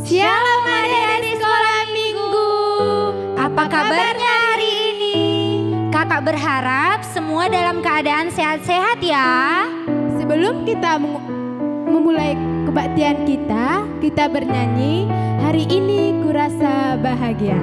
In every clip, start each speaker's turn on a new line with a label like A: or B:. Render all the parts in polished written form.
A: Shalom adik-adik sekolah minggu. Apa kabarnya hari ini? Kakak berharap semua dalam keadaan sehat-sehat ya.
B: Sebelum kita memulai kebaktian kita bernyanyi, hari ini kurasa bahagia.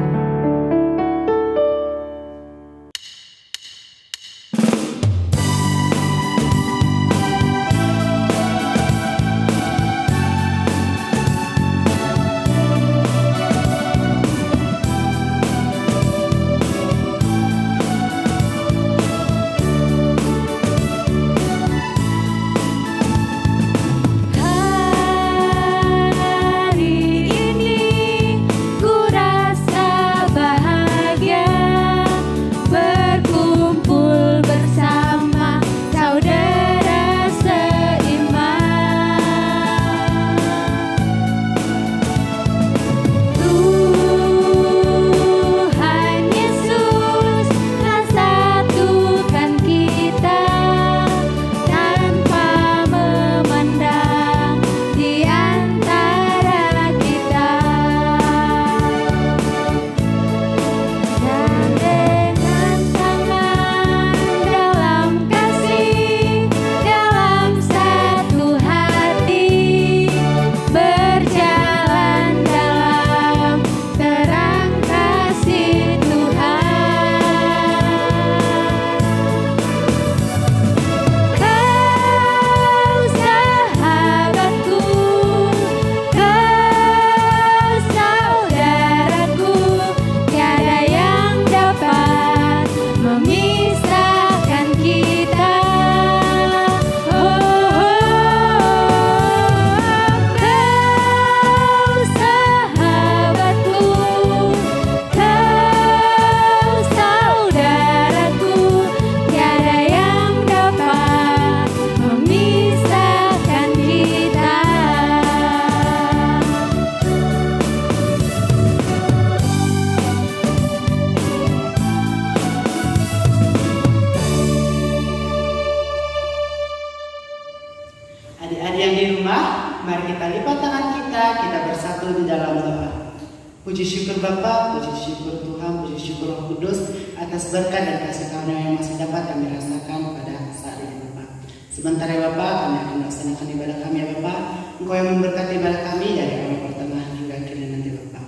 C: Adik-adik yang di rumah, mari kita lipat tangan kita bersatu di dalam doa. Puji syukur Bapa, puji syukur Tuhan, puji syukur Roh Kudus atas berkat dan kasih karunia yang masih dapat kami rasakan pada saat ini Bapa. Sebentar ya Bapa, kami akan melaksanakan ibadah kami ya Bapa. Engkau yang memberkati ibadah kami dari awal pertengahan hingga akhirnya nanti Bapa.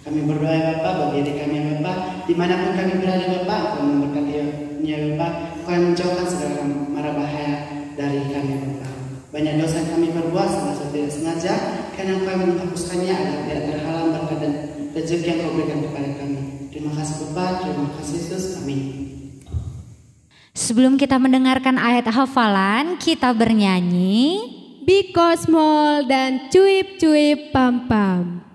C: Kami berdoa ya Bapa bagi adik kami ya Bapa, dimanapun kami berada Bapa, Engkau memberkati ya Bapa. Engkau yang menjauhkan segala mara bahaya dari kami Bapa. Banyak dosa yang kami perbuat semasa tidak sengaja, karena Engkau yang menghapuskannya agar tidak terhalang berkat dan rezeki yang Kau berikan kepada kami. Terima kasih Bapa, terima kasih Yesus, amin.
A: Sebelum kita mendengarkan ayat hafalan, kita bernyanyi
B: Biko Small dan Cuip-Cuip Pam-Pam.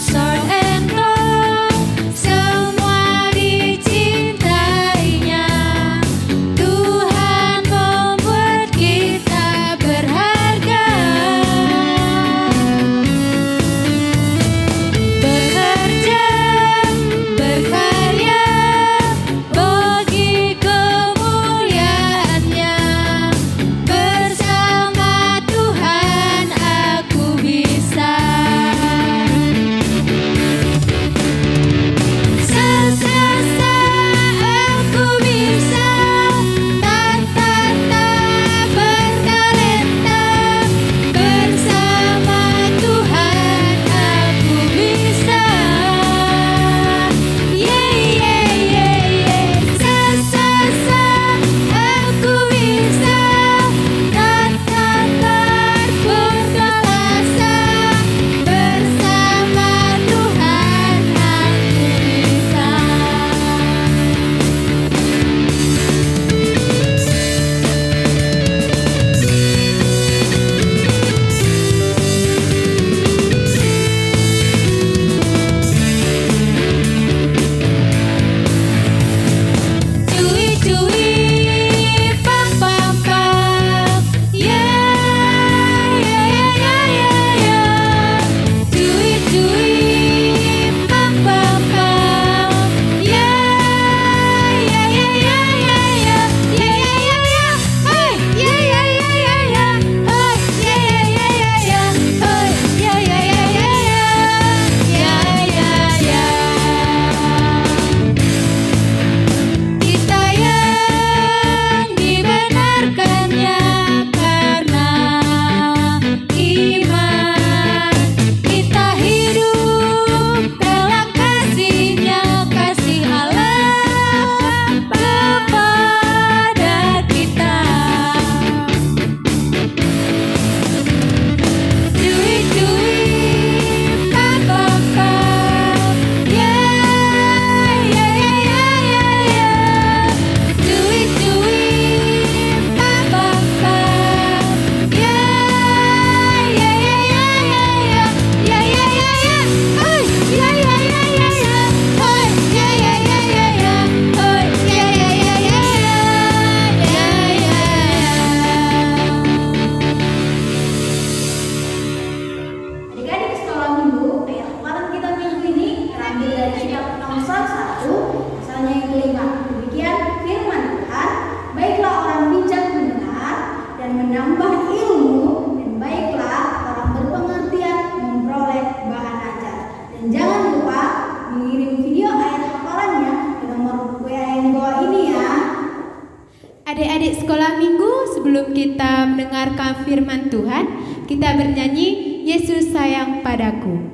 A: Short and long, semua
B: Adik-adik sekolah minggu, sebelum kita mendengarkan firman Tuhan, kita bernyanyi Yesus sayang padaku.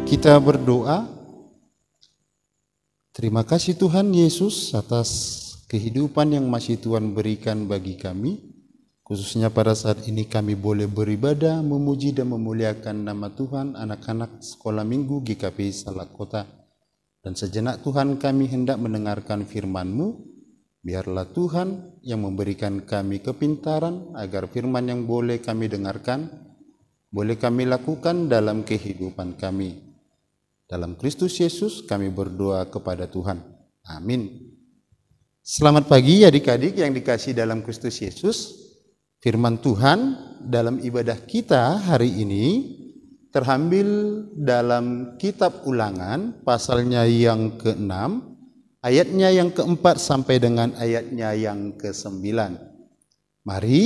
D: Kita berdoa. Terima kasih Tuhan Yesus atas kehidupan yang masih Tuhan berikan bagi kami. Khususnya pada saat ini kami boleh beribadah, memuji dan memuliakan nama Tuhan, anak-anak sekolah minggu GKP Salak Kota. Dan sejenak Tuhan kami hendak mendengarkan firman-Mu. Biarlah Tuhan yang memberikan kami kepintaran agar firman yang boleh kami dengarkan, boleh kami lakukan dalam kehidupan kami. Dalam Kristus Yesus kami berdoa kepada Tuhan. Amin. Selamat pagi adik-adik yang dikasihi dalam Kristus Yesus. Firman Tuhan dalam ibadah kita hari ini terambil dalam kitab Ulangan pasalnya yang ke-6, ayatnya yang ke-4 sampai dengan ayatnya yang ke-9. Mari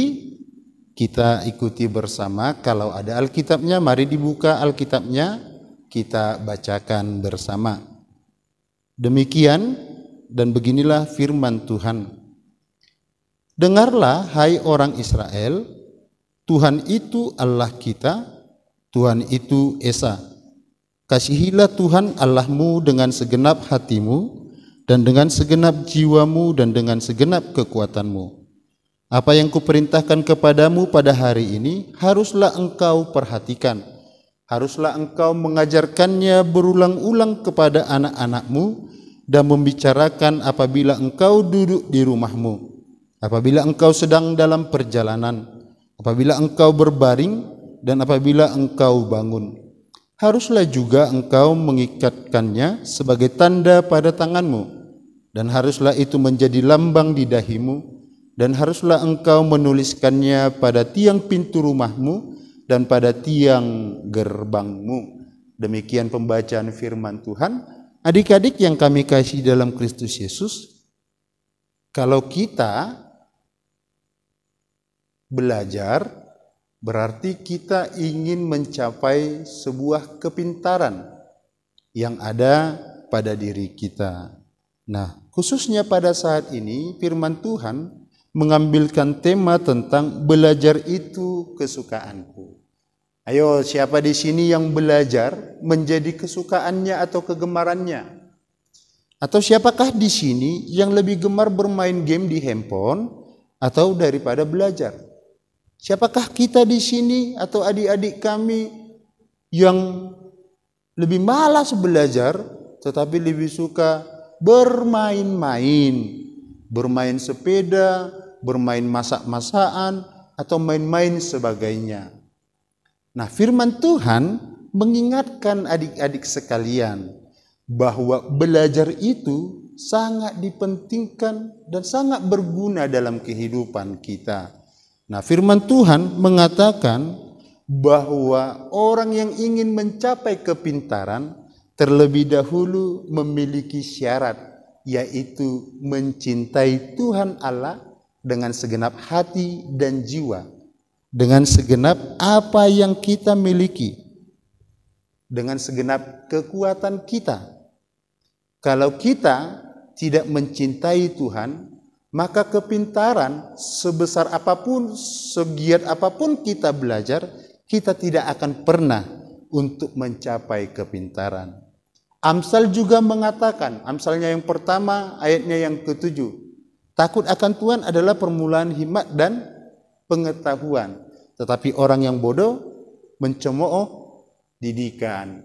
D: kita ikuti bersama. Kalau ada Alkitabnya, mari dibuka Alkitabnya. Kita bacakan bersama. Demikian dan beginilah firman Tuhan. Dengarlah hai orang Israel, Tuhan itu Allah kita, Tuhan itu Esa. Kasihilah Tuhan Allahmu dengan segenap hatimu, dan dengan segenap jiwamu, dan dengan segenap kekuatanmu. Apa yang kuperintahkan kepadamu pada hari ini, haruslah engkau perhatikan. Haruslah engkau mengajarkannya berulang-ulang kepada anak-anakmu dan membicarakan apabila engkau duduk di rumahmu, apabila engkau sedang dalam perjalanan, apabila engkau berbaring, dan apabila engkau bangun. Haruslah juga engkau mengikatkannya sebagai tanda pada tanganmu, dan haruslah itu menjadi lambang di dahimu, dan haruslah engkau menuliskannya pada tiang pintu rumahmu dan pada tiang gerbangmu. Demikian pembacaan firman Tuhan. Adik-adik yang kami kasih dalam Kristus Yesus, kalau kita belajar, berarti kita ingin mencapai sebuah kepintaran yang ada pada diri kita. Nah, khususnya pada saat ini firman Tuhan mengambilkan tema tentang belajar itu kesukaanku. Ayo, siapa di sini yang belajar menjadi kesukaannya atau kegemarannya? Atau siapakah di sini yang lebih gemar bermain game di handphone atau daripada belajar? Siapakah kita di sini atau adik-adik kami yang lebih malas belajar tetapi lebih suka bermain-main, bermain sepeda, bermain masak-masakan atau main-main sebagainya? Nah, firman Tuhan mengingatkan adik-adik sekalian bahwa belajar itu sangat dipentingkan dan sangat berguna dalam kehidupan kita. Nah, firman Tuhan mengatakan bahwa orang yang ingin mencapai kepintaran terlebih dahulu memiliki syarat, yaitu mencintai Tuhan Allah dengan segenap hati dan jiwa, dengan segenap apa yang kita miliki, dengan segenap kekuatan kita. Kalau kita tidak mencintai Tuhan, maka kepintaran sebesar apapun, segiat apapun kita belajar, kita tidak akan pernah untuk mencapai kepintaran. Amsal juga mengatakan, Amsalnya yang pertama ayatnya yang ke-7, Takut akan Tuhan adalah permulaan hikmat dan pengetahuan. Tetapi orang yang bodoh mencemooh didikan.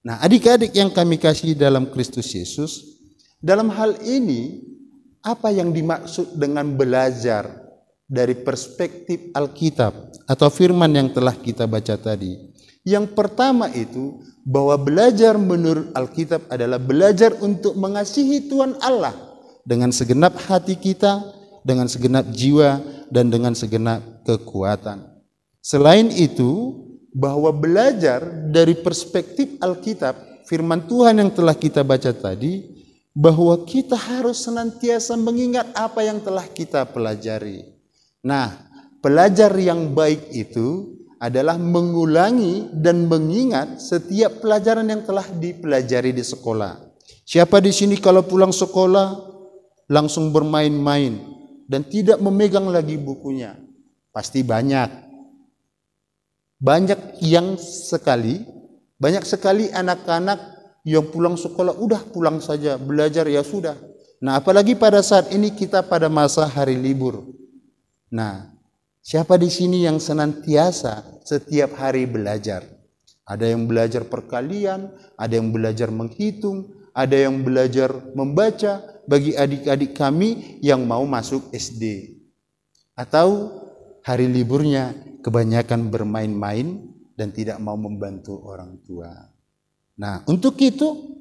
D: Nah, adik-adik yang kami kasih dalam Kristus Yesus, dalam hal ini apa yang dimaksud dengan belajar dari perspektif Alkitab atau firman yang telah kita baca tadi? Yang pertama itu bahwa belajar menurut Alkitab adalah belajar untuk mengasihi Tuhan Allah dengan segenap hati kita, dengan segenap jiwa, dan dengan segenap kekuatan. Selain itu, bahwa belajar dari perspektif Alkitab, firman Tuhan yang telah kita baca tadi, bahwa kita harus senantiasa mengingat apa yang telah kita pelajari. Nah, pelajar yang baik itu adalah mengulangi dan mengingat setiap pelajaran yang telah dipelajari di sekolah. Siapa di sini kalau pulang sekolah langsung bermain-main dan tidak memegang lagi bukunya? Pasti banyak. Banyak sekali anak-anak yang pulang sekolah udah pulang saja, belajar ya sudah. Nah, apalagi pada saat ini kita pada masa hari libur. Nah, siapa di sini yang senantiasa setiap hari belajar? Ada yang belajar perkalian, ada yang belajar menghitung, ada yang belajar membaca bagi adik-adik kami yang mau masuk SD. Atau hari liburnya kebanyakan bermain-main dan tidak mau membantu orang tua. Nah, untuk itu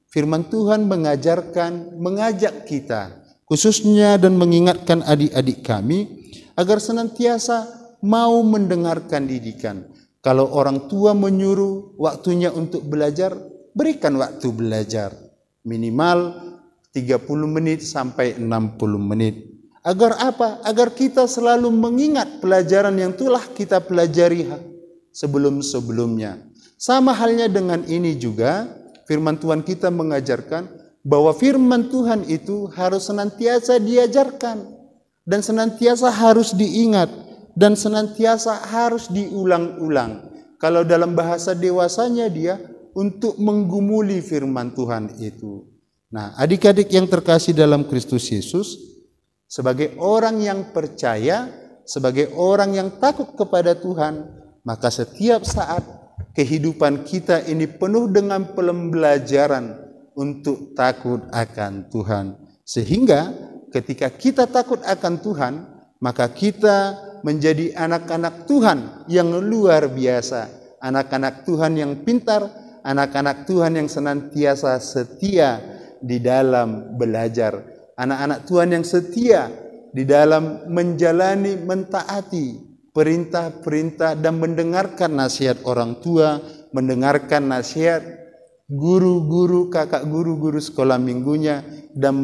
D: firman Tuhan mengajak kita, khususnya dan mengingatkan adik-adik kami agar senantiasa mau mendengarkan didikan. Kalau orang tua menyuruh waktunya untuk belajar, berikan waktu belajar. Minimal 30 menit sampai 60 menit. Agar apa? Agar kita selalu mengingat pelajaran yang telah kita pelajari sebelum-sebelumnya. Sama halnya dengan ini juga, firman Tuhan kita mengajarkan bahwa firman Tuhan itu harus senantiasa diajarkan dan senantiasa harus diingat dan senantiasa harus diulang-ulang. Kalau dalam bahasa dewasanya dia untuk menggumuli firman Tuhan itu. Nah, adik-adik yang terkasih dalam Kristus Yesus, sebagai orang yang percaya, sebagai orang yang takut kepada Tuhan, maka setiap saat kehidupan kita ini penuh dengan pembelajaran untuk takut akan Tuhan. Sehingga ketika kita takut akan Tuhan, maka kita menjadi anak-anak Tuhan yang luar biasa. Anak-anak Tuhan yang pintar, anak-anak Tuhan yang senantiasa setia di dalam belajar. Anak-anak Tuhan yang setia di dalam menjalani, mentaati perintah-perintah dan mendengarkan nasihat orang tua, mendengarkan nasihat guru-guru, kakak guru-guru sekolah minggunya, dan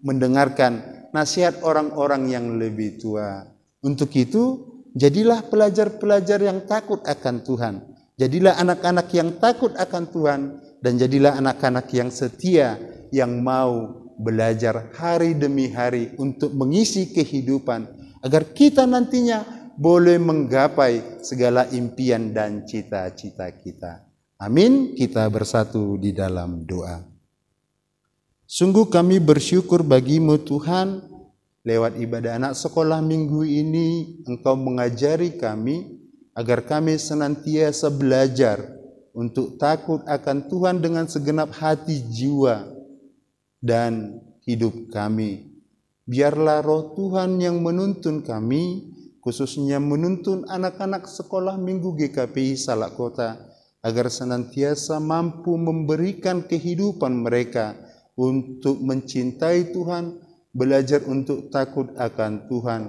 D: mendengarkan nasihat orang-orang yang lebih tua. Untuk itu, jadilah pelajar-pelajar yang takut akan Tuhan. Jadilah anak-anak yang takut akan Tuhan, dan jadilah anak-anak yang setia, yang mau belajar hari demi hari untuk mengisi kehidupan agar kita nantinya boleh menggapai segala impian dan cita-cita kita. Amin. Kita bersatu di dalam doa. Sungguh kami bersyukur bagimu Tuhan, lewat ibadah anak sekolah minggu ini Engkau mengajari kami agar kami senantiasa belajar untuk takut akan Tuhan dengan segenap hati, jiwa, dan hidup kami. Biarlah roh Tuhan yang menuntun kami, khususnya menuntun anak-anak sekolah minggu GKPI Salak Kota, agar senantiasa mampu memberikan kehidupan mereka untuk mencintai Tuhan, belajar untuk takut akan Tuhan.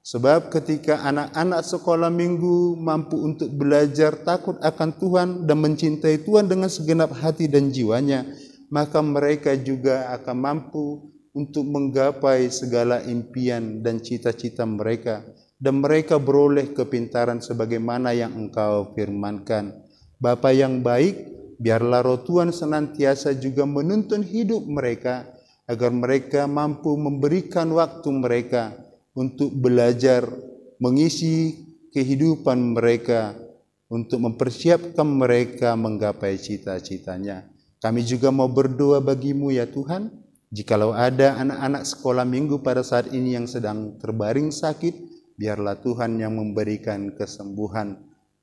D: Sebab ketika anak-anak sekolah minggu mampu untuk belajar takut akan Tuhan dan mencintai Tuhan dengan segenap hati dan jiwanya, maka mereka juga akan mampu untuk menggapai segala impian dan cita-cita mereka, dan mereka beroleh kepintaran sebagaimana yang Engkau firmankan. Bapa yang baik, biarlah roh Tuhan senantiasa juga menuntun hidup mereka, agar mereka mampu memberikan waktu mereka untuk belajar, mengisi kehidupan mereka, untuk mempersiapkan mereka menggapai cita-citanya. Kami juga mau berdoa bagimu ya Tuhan, Jikalau ada anak-anak sekolah minggu pada saat ini yang sedang terbaring sakit, biarlah Tuhan yang memberikan kesembuhan.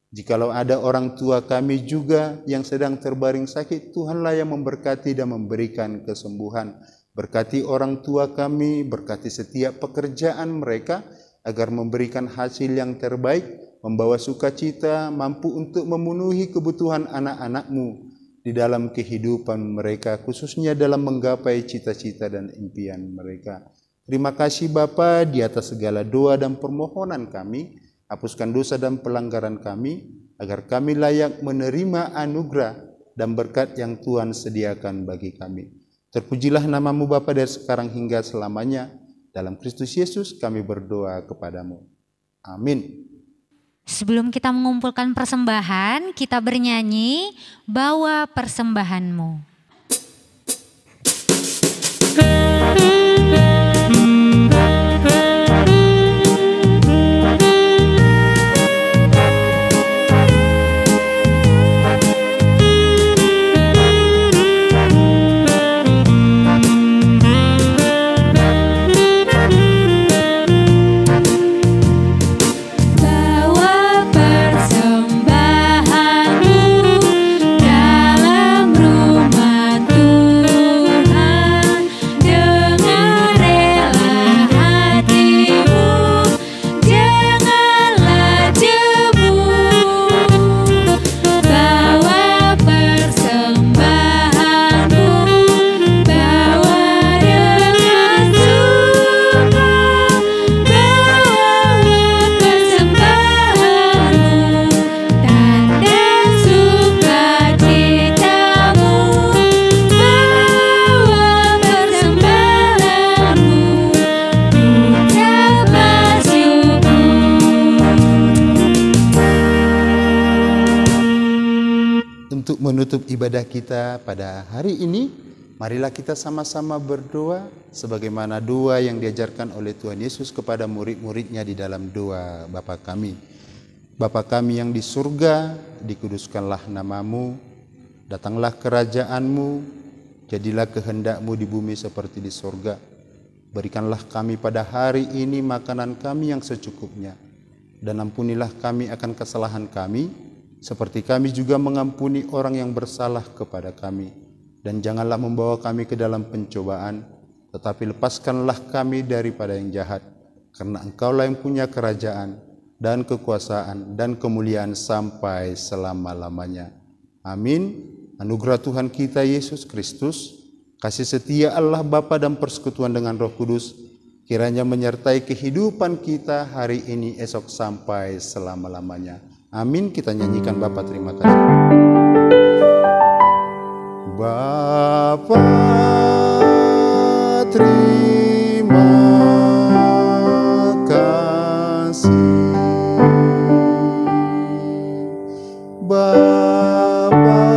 D: Jikalau ada orang tua kami juga yang sedang terbaring sakit, Tuhanlah yang memberkati dan memberikan kesembuhan. Berkati orang tua kami, berkati setiap pekerjaan mereka, agar memberikan hasil yang terbaik, membawa sukacita, mampu untuk memenuhi kebutuhan anak-anak-Mu di dalam kehidupan mereka, khususnya dalam menggapai cita-cita dan impian mereka. Terima kasih Bapa di atas segala doa dan permohonan kami. Hapuskan dosa dan pelanggaran kami, agar kami layak menerima anugerah dan berkat yang Tuhan sediakan bagi kami. Terpujilah nama-Mu Bapa dari sekarang hingga selamanya. Dalam Kristus Yesus kami berdoa kepadamu. Amin.
A: Sebelum kita mengumpulkan persembahan, kita bernyanyi, bawa persembahanmu.
D: Menutup ibadah kita pada hari ini, marilah kita sama-sama berdoa sebagaimana doa yang diajarkan oleh Tuhan Yesus kepada murid-muridnya di dalam doa Bapa kami. Bapa kami yang di surga, dikuduskanlah nama-Mu, datanglah kerajaan-Mu, jadilah kehendak-Mu di bumi seperti di surga. Berikanlah kami pada hari ini makanan kami yang secukupnya, dan ampunilah kami akan kesalahan kami, seperti kami juga mengampuni orang yang bersalah kepada kami. Dan janganlah membawa kami ke dalam pencobaan, tetapi lepaskanlah kami daripada yang jahat. Karena Engkaulah yang punya kerajaan dan kekuasaan dan kemuliaan sampai selama-lamanya. Amin. Anugerah Tuhan kita Yesus Kristus, kasih setia Allah Bapa dan persekutuan dengan Roh Kudus, kiranya menyertai kehidupan kita hari ini, esok sampai selama-lamanya. Amin. Kita nyanyikan Bapa terima kasih. Bapa terima kasih. Bapa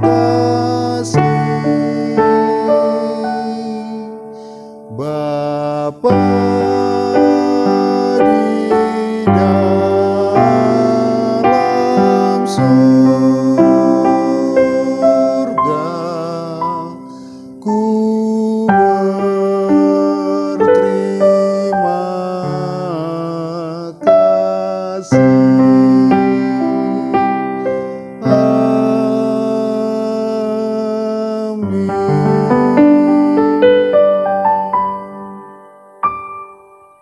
D: terima kasih. Bapa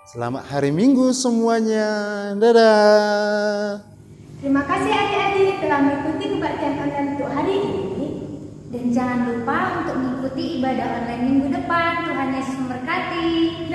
D: Selamat hari Minggu semuanya. Dadah.
E: Terima kasih adik-adik telah mengikuti kebaktian online untuk hari ini. Dan jangan lupa untuk mengikuti ibadah online minggu depan. Tuhan Yesus memberkati.